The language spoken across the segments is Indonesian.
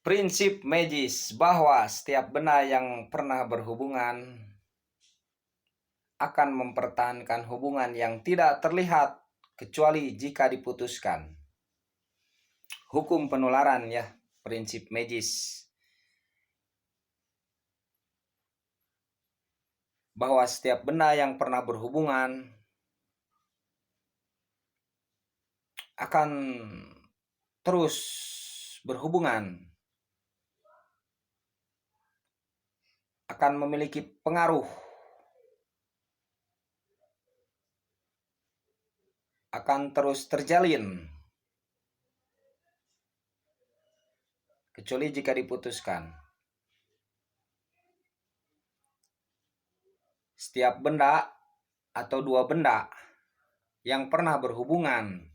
Prinsip magis bahwa setiap benda yang pernah berhubungan akan mempertahankan hubungan yang tidak terlihat kecuali jika diputuskan. Hukum penularan ya, prinsip magis. Bahwa setiap benda yang pernah berhubungan akan terus berhubungan, akan memiliki pengaruh, akan terus terjalin kecuali jika diputuskan. Setiap benda atau dua benda yang pernah berhubungan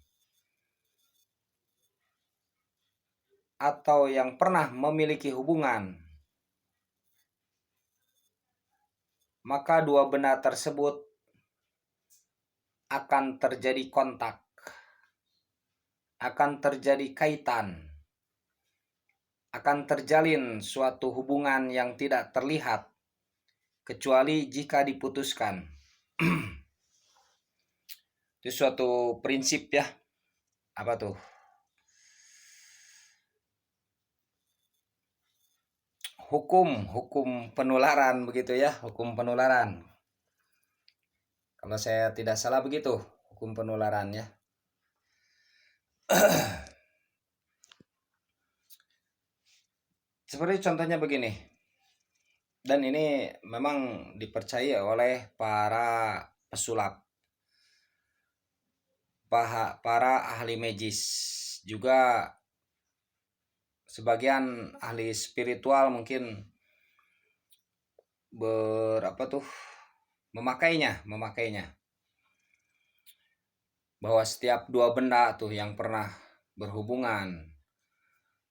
atau yang pernah memiliki hubungan, maka dua benda tersebut akan terjadi kontak, akan terjadi kaitan, akan terjalin suatu hubungan yang tidak terlihat kecuali jika diputuskan. Itu suatu prinsip ya. Apa tuh? Hukum penularan begitu ya, hukum penularan. Kalau saya tidak salah begitu, hukum penularan ya. Seperti contohnya begini. Dan ini memang dipercaya oleh para pesulap, para ahli magis, juga sebagian ahli spiritual mungkin memakainya, bahwa setiap dua benda tuh yang pernah berhubungan,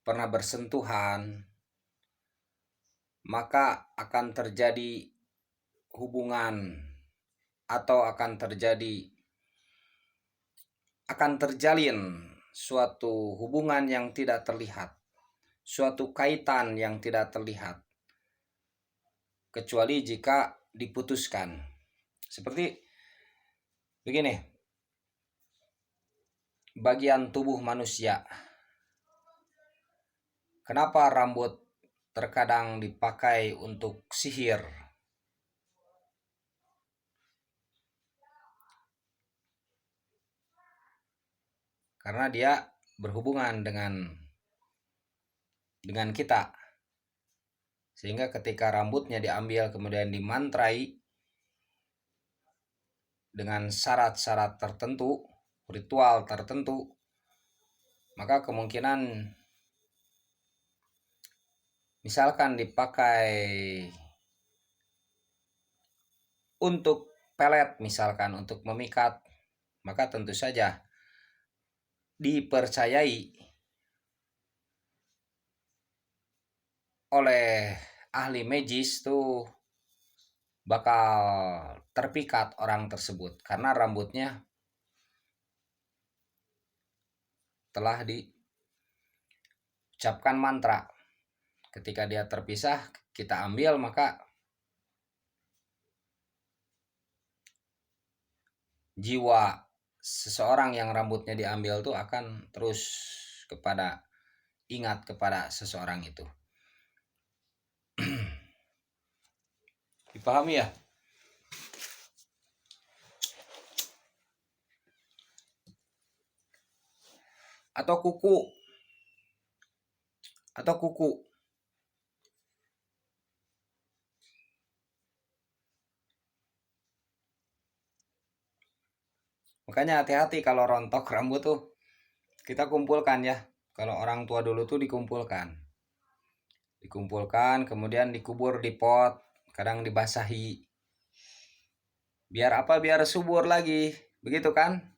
pernah bersentuhan, maka akan terjadi hubungan atau akan terjalin suatu hubungan yang tidak terlihat, suatu kaitan yang tidak terlihat, kecuali jika diputuskan. Seperti begini, bagian tubuh manusia. Kenapa rambut terkadang dipakai untuk sihir? Karena dia berhubungan dengan kita. Sehingga ketika rambutnya diambil kemudian dimantrai dengan syarat-syarat tertentu, ritual tertentu, maka kemungkinan misalkan dipakai untuk pelet, misalkan untuk memikat, maka tentu saja dipercayai oleh ahli magis tuh bakal terpikat orang tersebut karena rambutnya telah diucapkan mantra. Ketika dia terpisah, kita ambil, maka jiwa seseorang yang rambutnya diambil tuh akan terus ingat kepada seseorang itu. Dipahami ya? Atau kuku. Makanya hati-hati kalau rontok rambut tuh kita kumpulkan ya. Kalau orang tua dulu tuh dikumpulkan, kemudian dikubur di pot, kadang dibasahi. Biar apa? Biar subur lagi, begitu kan?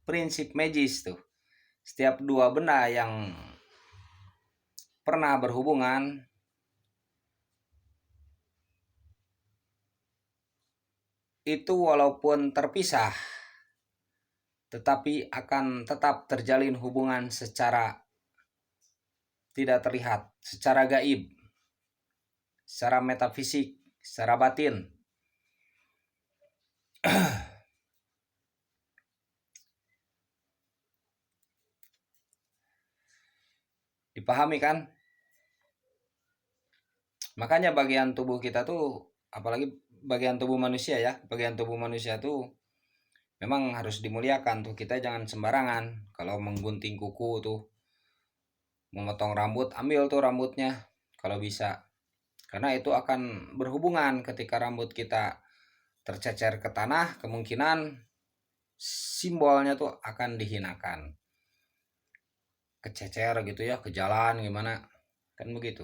Prinsip magis tuh. Setiap dua benda yang pernah berhubungan itu walaupun terpisah, tetapi akan tetap terjalin hubungan secara tidak terlihat, secara gaib, secara metafisik, secara batin. Dipahami kan? Makanya bagian tubuh kita tuh, apalagi bagian tubuh manusia ya, bagian tubuh manusia tuh memang harus dimuliakan tuh. Kita jangan sembarangan. Kalau menggunting kuku tuh, memotong rambut, ambil tuh rambutnya kalau bisa. Karena itu akan berhubungan ketika rambut kita tercecer ke tanah, kemungkinan simbolnya tuh akan dihinakan. Kececer gitu ya, ke jalan gimana, kan begitu.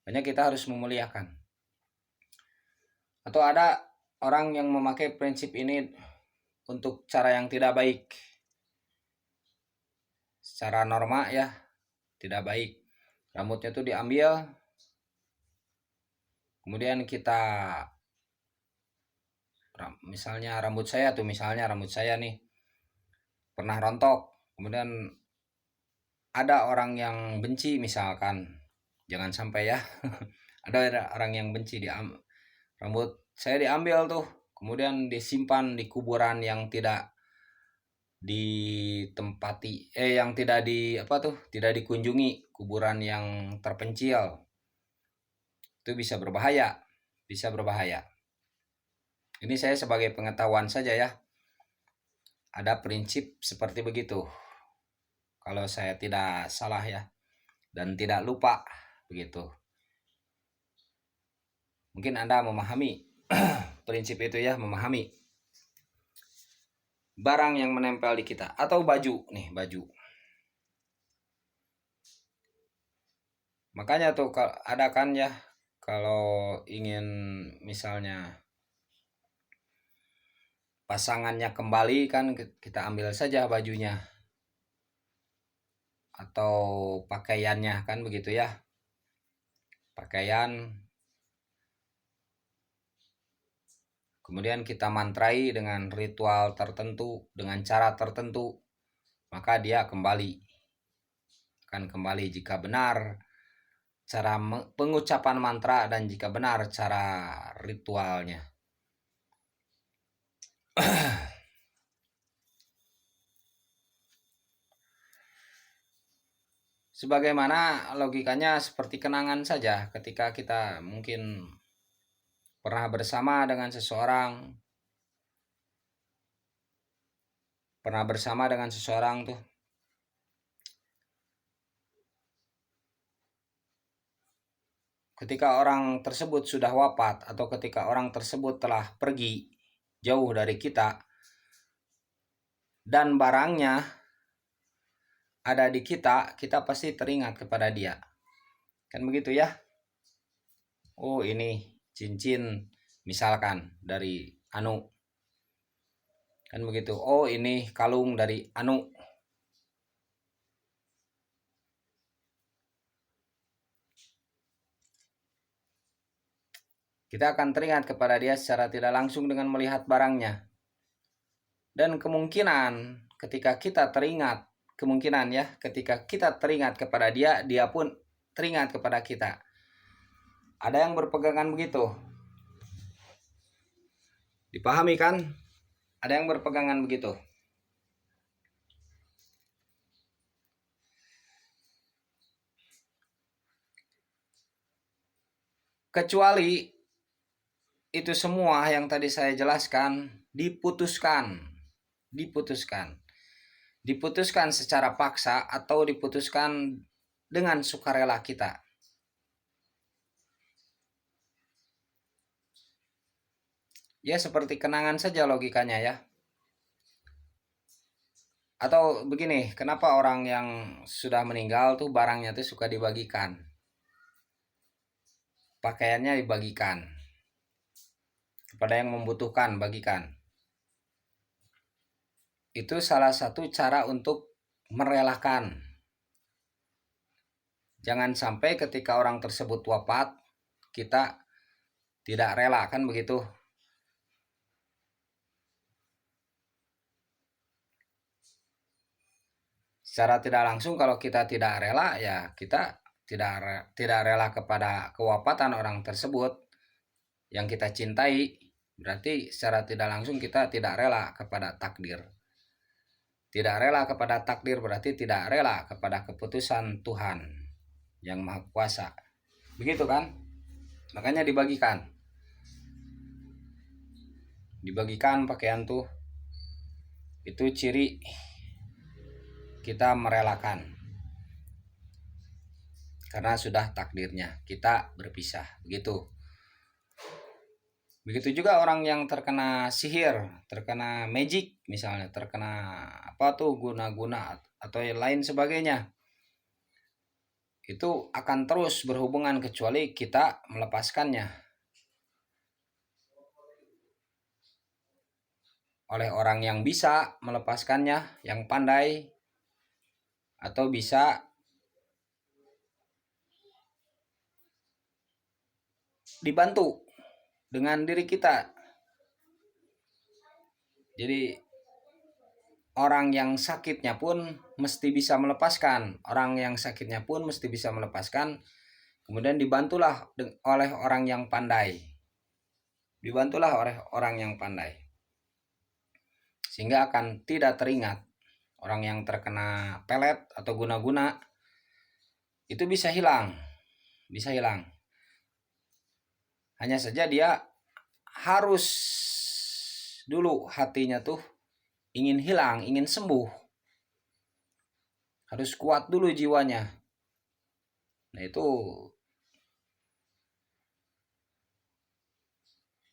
Makanya kita harus memuliakan. Atau ada orang yang memakai prinsip ini untuk cara yang tidak baik, secara norma ya, tidak baik. Rambutnya tuh diambil, kemudian kita, misalnya rambut saya nih pernah rontok, kemudian ada orang yang benci misalkan, jangan sampai ya. Ada orang yang benci, rambut saya diambil tuh, kemudian disimpan di kuburan yang tidak ditempati, yang tidak tidak dikunjungi, kuburan yang terpencil. Itu bisa berbahaya. Ini saya sebagai pengetahuan saja ya, ada prinsip seperti begitu, kalau saya tidak salah ya, dan tidak lupa begitu. Mungkin Anda memahami prinsip itu ya, memahami barang yang menempel di kita. Atau baju nih, baju. Makanya tuh ada kan ya, kalau ingin misalnya pasangannya kembali kan, kita ambil saja bajunya atau pakaiannya kan begitu ya. Pakaian, kemudian kita mantrai dengan ritual tertentu, dengan cara tertentu, maka dia akan kembali jika benar cara pengucapan mantra dan jika benar cara ritualnya. Sebagaimana logikanya seperti kenangan saja, ketika kita mungkin pernah bersama dengan seseorang, tuh, ketika orang tersebut sudah wafat atau ketika orang tersebut telah pergi jauh dari kita dan barangnya ada di kita, kita pasti teringat kepada dia. Kan begitu ya? Oh, ini cincin misalkan dari Anu. Kan begitu. Oh, ini kalung dari Anu. Kita akan teringat kepada dia secara tidak langsung dengan melihat barangnya. Dan kemungkinan ketika kita teringat kepada dia, dia pun teringat kepada kita. Ada yang berpegangan begitu. Dipahami kan? Ada yang berpegangan begitu. Kecuali itu semua yang tadi saya jelaskan diputuskan secara paksa atau diputuskan dengan sukarela kita. Ya seperti kenangan saja logikanya ya. Atau begini, kenapa orang yang sudah meninggal tuh barangnya tuh suka dibagikan, pakaiannya dibagikan kepada yang membutuhkan, bagikan. Itu salah satu cara untuk merelakan. Jangan sampai ketika orang tersebut wafat, kita tidak rela, kan begitu. Secara tidak langsung kalau kita tidak rela, ya kita tidak rela kepada kewafatan orang tersebut yang kita cintai, berarti secara tidak langsung kita tidak rela kepada takdir. Tidak rela kepada takdir berarti tidak rela kepada keputusan Tuhan yang Maha Kuasa. Begitu kan? Makanya dibagikan pakaian tuh. Itu ciri kita merelakan. Karena sudah takdirnya kita berpisah. Begitu juga orang yang terkena sihir, terkena magic misalnya, terkena guna-guna atau yang lain sebagainya. Itu akan terus berhubungan kecuali kita melepaskannya. Oleh orang yang bisa melepaskannya, yang pandai, atau bisa dibantu dengan diri kita. Jadi orang yang sakitnya pun mesti bisa melepaskan. Kemudian dibantulah oleh orang yang pandai. Sehingga akan tidak teringat. Orang yang terkena pelet atau guna-guna itu bisa hilang. Hanya saja dia harus dulu hatinya tuh ingin hilang, ingin sembuh. Harus kuat dulu jiwanya. Nah itu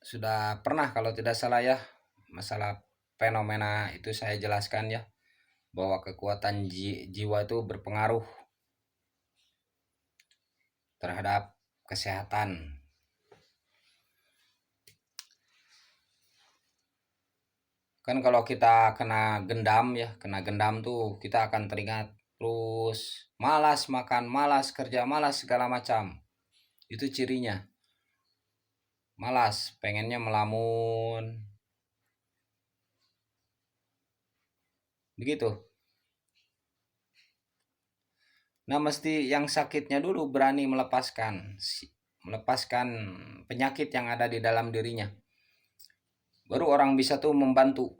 sudah pernah kalau tidak salah ya, masalah fenomena itu saya jelaskan ya, bahwa kekuatan jiwa itu berpengaruh terhadap kesehatan. Kan kalau kita kena gendam tuh kita akan teringat terus malas makan, malas kerja, malas segala macam. Itu cirinya. Malas, pengennya melamun. Begitu. Nah, mesti yang sakitnya dulu berani melepaskan penyakit yang ada di dalam dirinya. Baru orang bisa tuh membantu.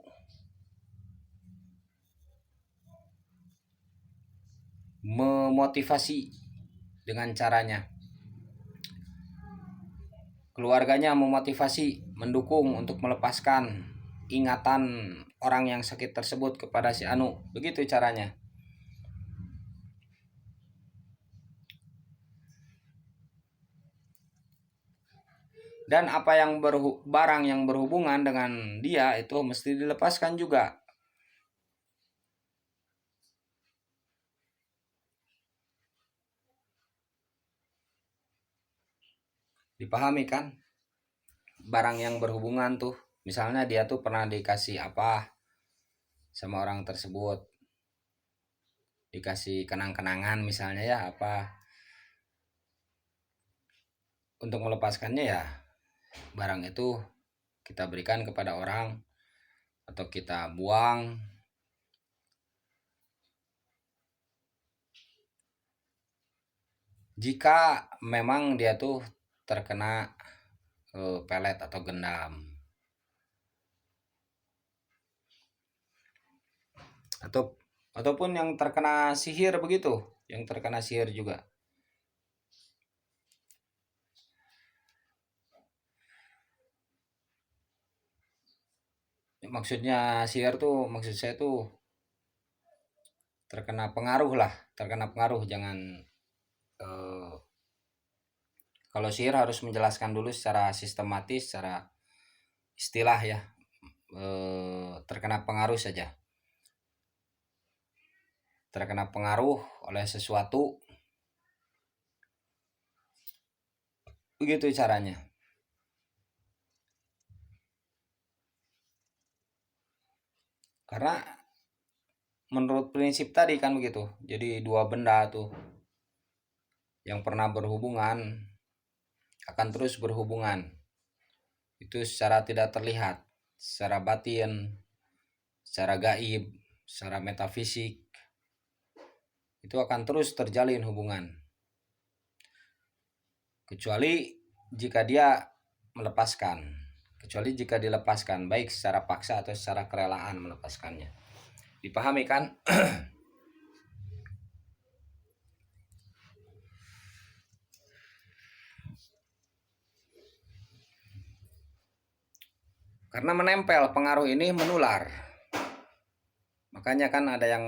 Memotivasi dengan caranya. Keluarganya memotivasi, mendukung untuk melepaskan ingatan orang yang sakit tersebut kepada si Anu. Begitu caranya. Dan apa yang barang yang berhubungan dengan dia itu mesti dilepaskan juga. Dipahami kan? Barang yang berhubungan tuh, misalnya dia tuh pernah dikasih apa sama orang tersebut, dikasih kenang-kenangan misalnya ya apa, untuk melepaskannya ya barang itu kita berikan kepada orang atau kita buang. Jika memang dia tuh terkena pelet atau gendam, ataupun yang terkena sihir begitu, yang terkena sihir juga. Maksudnya sihir tuh, maksud saya tuh terkena pengaruh, jangan kalau sihir harus menjelaskan dulu secara sistematis, secara istilah ya, terkena pengaruh saja. Terkena pengaruh oleh sesuatu, begitu caranya. Karena menurut prinsip tadi kan begitu. Jadi dua benda tuh yang pernah berhubungan akan terus berhubungan. Itu secara tidak terlihat, secara batin, secara gaib, secara metafisik. Itu akan terus terjalin hubungan. kecuali jika dia melepaskan, kecuali jika dilepaskan baik secara paksa atau secara kerelaan melepaskannya. Dipahami kan? Karena menempel, pengaruh ini menular. Makanya kan ada yang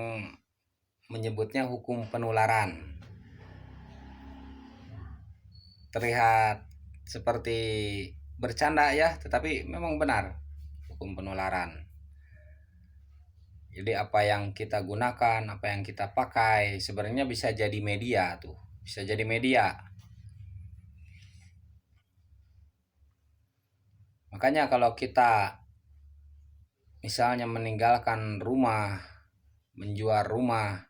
menyebutnya hukum penularan. Terlihat seperti bercanda ya, tetapi memang benar hukum penularan. Jadi apa yang kita gunakan, apa yang kita pakai sebenarnya bisa jadi media tuh, bisa jadi media. Makanya kalau kita misalnya meninggalkan rumah, menjual rumah,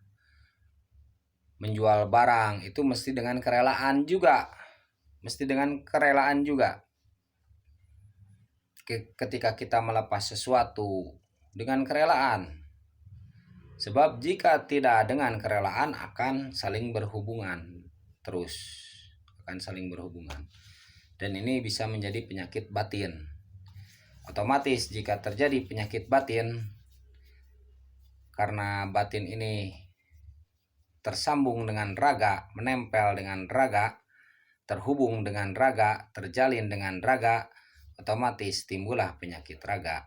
menjual barang, itu mesti dengan kerelaan juga. Mesti dengan kerelaan juga. Ketika kita melepas sesuatu dengan kerelaan. Sebab jika tidak dengan kerelaan akan saling berhubungan terus. Akan saling berhubungan. Dan ini bisa menjadi penyakit batin. Otomatis jika terjadi penyakit batin, karena batin ini tersambung dengan raga, menempel dengan raga, terhubung dengan raga, terjalin dengan raga, otomatis timbullah penyakit raga.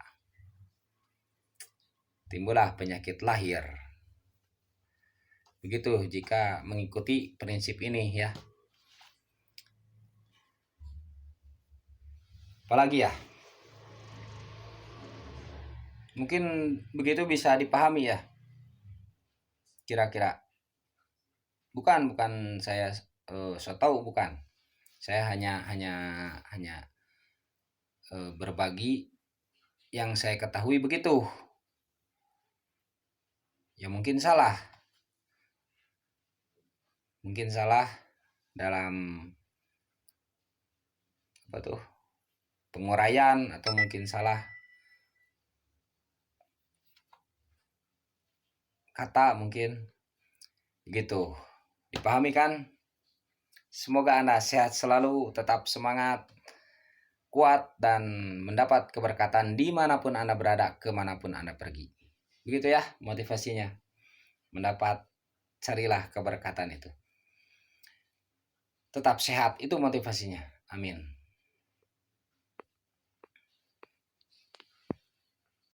Timbullah penyakit lahir. Begitu jika mengikuti prinsip ini ya. Apalagi ya? Mungkin begitu bisa dipahami ya. Kira-kira. Bukan saya so tahu, bukan. Saya hanya berbagi yang saya ketahui begitu. Ya mungkin salah. Mungkin salah dalam penguraian, atau mungkin salah kata mungkin. Begitu. Dipahami kan? Semoga Anda sehat selalu, tetap semangat, kuat, dan mendapat keberkatan dimanapun Anda berada, kemanapun Anda pergi. Begitu ya motivasinya. Carilah keberkatan itu. Tetap sehat, itu motivasinya. Amin.